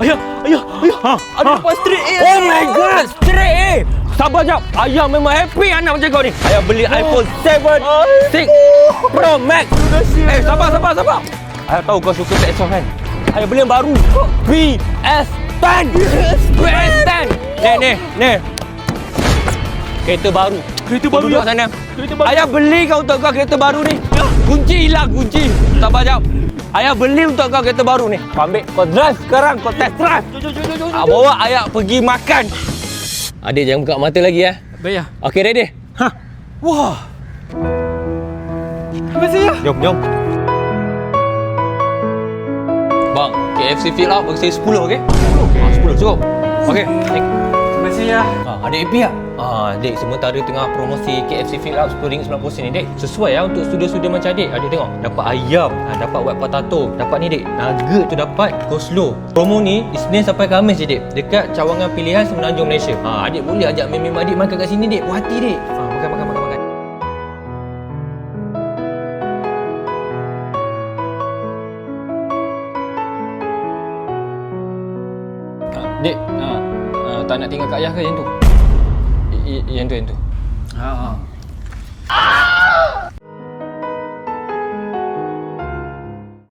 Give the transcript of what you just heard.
Ayah. Ada dapat straight A. Oh my god, straight A. Sabar jap. Ayah memang happy anak macam kau ni. Ayah beli iPhone 7 6 Pro Max. Sabar. Ayah tahu kau suka Texas kan? Ayah beli yang baru. PS10. PS10. Ni. Kereta baru. Kereta baru Duduk ya? sana. Kereta baru. Ayah beli kau untuk kau kereta baru ni. Kunci hilang. Sabar jap. Ayah beli untuk kau kereta baru ni. Kau ambil, kau drive sekarang, kau test drive. Jom. Bawa ayah pergi makan. Adik jangan buka mata lagi ya. Baik ya. Okey, ready? Wah. Terima kasih ya. Jom. Bang, KFC fill up bagi saya 10, okey? 10 cukup. Okey, ni. Terima kasih ya. Adik happy tak? Adik sementara tengah promosi KFC fill up RM10.90 ni, Dek. Sesuai lah untuk studio-studio macam adik. Adik tengok, dapat ayam, dapat white potato, dapat ni, Dek. Nugget tu dapat coleslaw. Promo ni Isnin sampai Khamis je, Dek. Dekat cawangan pilihan Semenanjung Malaysia. Adik boleh ajak mem adik makan kat sini, Dek. Puas hati, Dek. Makan. Dek, tak nak tinggal kat ayah ke yang tu? Yang tu.